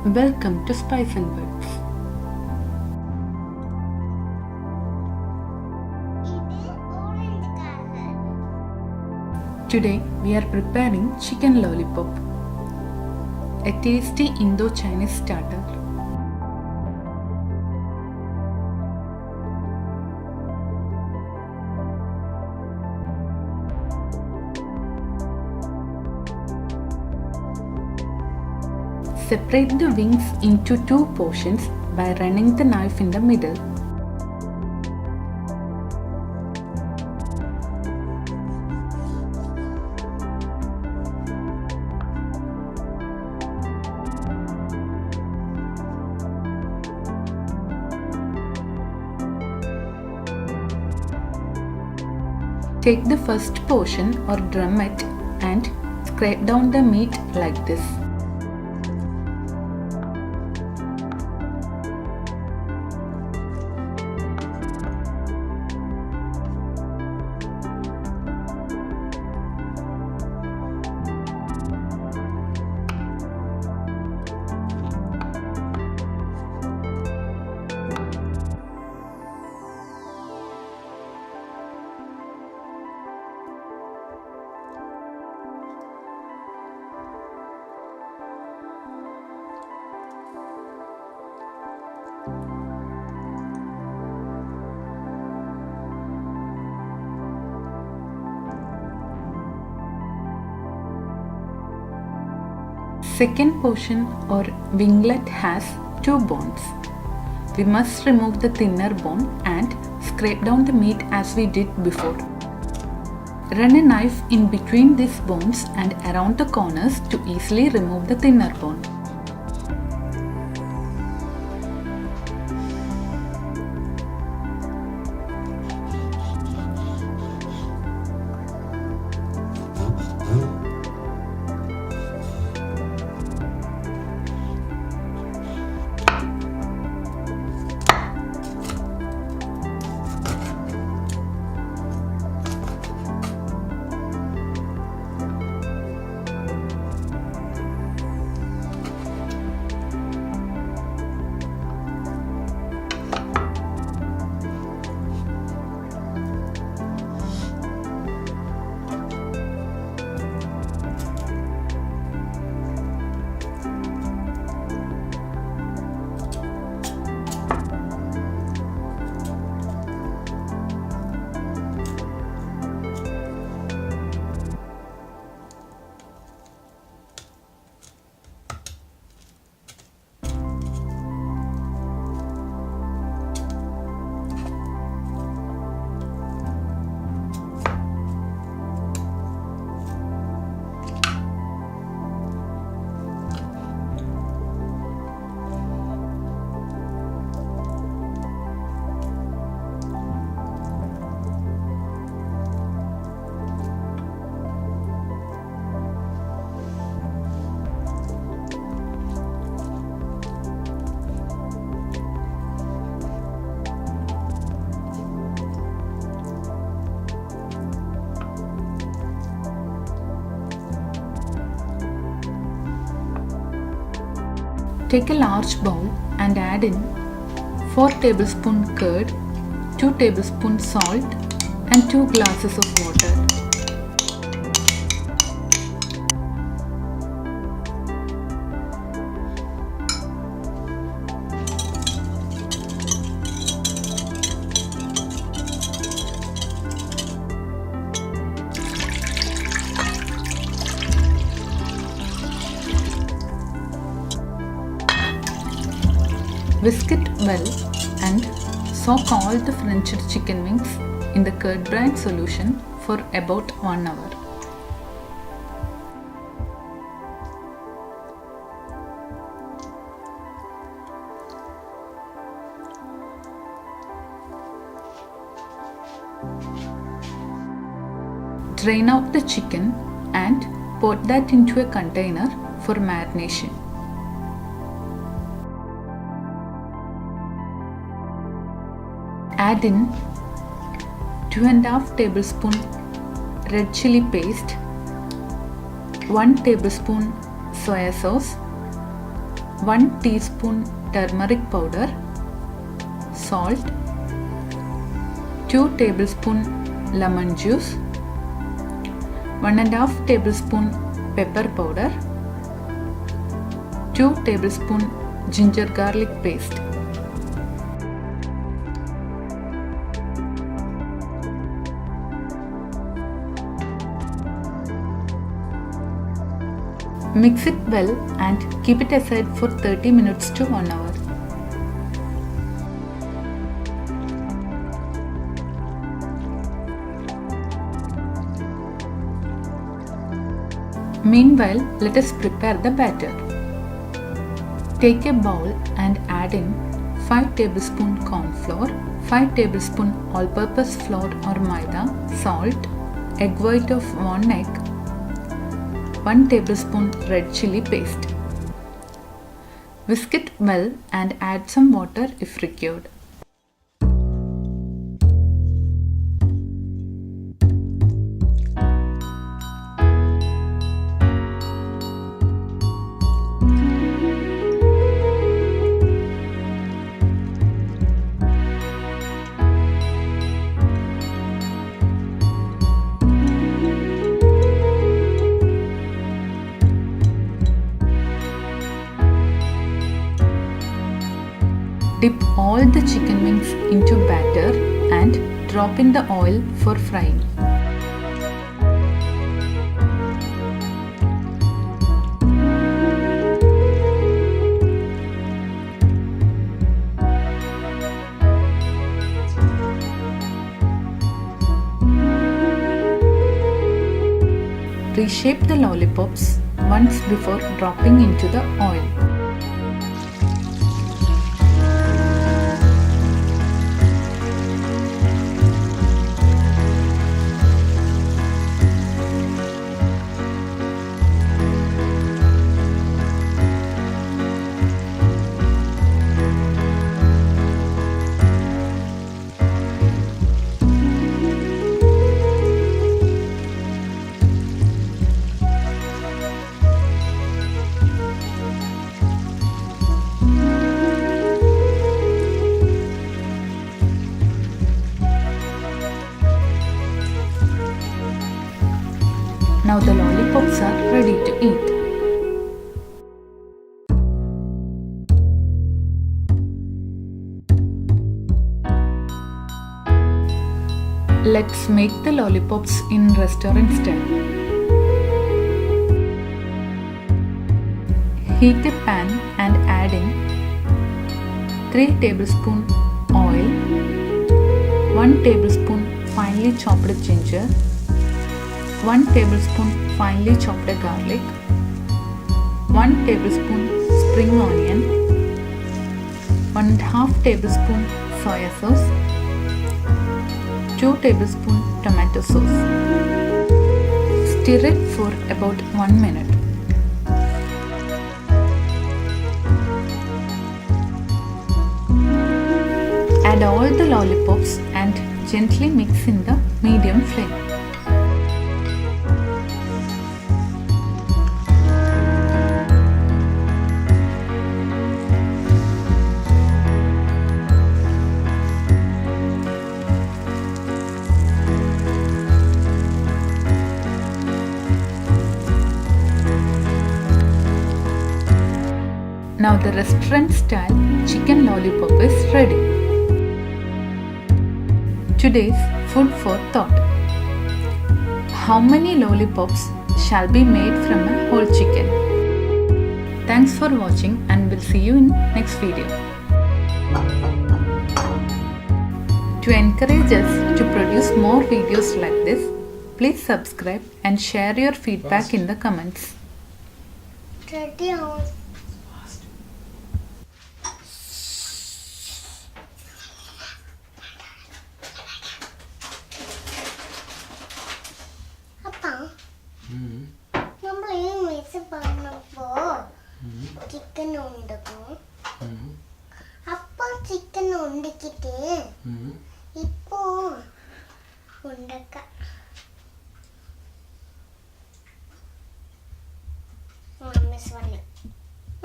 Welcome to Spice and Buds. Today we are preparing chicken lollipop, a tasty Indo Chinese starter. Separate the wings into two portions by running the knife in the middle. Take the first portion or drum it and scrape down the meat like this. Second portion or winglet has two bones. We must remove the thinner bone and scrape down the meat as we did before. Run a knife in between these bones and around the corners to easily remove the thinner bone. Take a large bowl and add in 4 tablespoons curd, 2 tablespoons salt and 2 glasses of water. Whisk it well and soak all the Frenched chicken wings in the curd brine solution for about 1 hour. Drain out the chicken and put that into a container for marination. Add in 2.5 tablespoons red chilli paste, 1 tablespoon soya sauce, 1 teaspoon turmeric powder, salt, 2 tablespoons lemon juice, 1½ tablespoon pepper powder, 2 tablespoons ginger garlic paste. Mix it well and keep it aside for 30 minutes to 1 hour. Meanwhile, let us prepare the batter. Take a bowl and add in 5 tablespoons corn flour, 5 tablespoons all-purpose flour or Maida, salt, egg white of 1 egg, 1 tablespoon red chilli paste. Whisk it well and add some water if required. Dip all the chicken wings into batter and drop in the oil for frying. Reshape the lollipops once before dropping into the oil. Now the lollipops are ready to eat. Let's make the lollipops in restaurant style. Heat a pan and add in 3 tablespoons oil, 1 tablespoon finely chopped ginger, 1 tablespoon finely chopped garlic, 1 tablespoon spring onion, 1½ tablespoon soya sauce, 2 tablespoons tomato sauce. Stir it for about 1 minute. Add all the lollipops and gently mix in the medium flame. Now the restaurant style chicken lollipop is ready. Today's food for thought. How many lollipops shall be made from a whole chicken? Thanks for watching and we'll see you in next video. To encourage us to produce more videos like this, please subscribe and share your feedback in the comments. Chicken ഉണ്ടാക്കും അപ്പൊ chicken ഉണ്ടാക്കിട്ട് ഇപ്പോ ഉണ്ടാക്കാം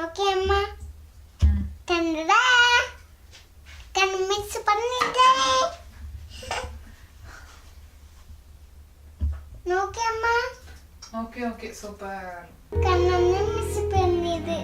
okay അമ്മ okay okay super. കണ്ണൊന്നും miss പെണ്ണിത്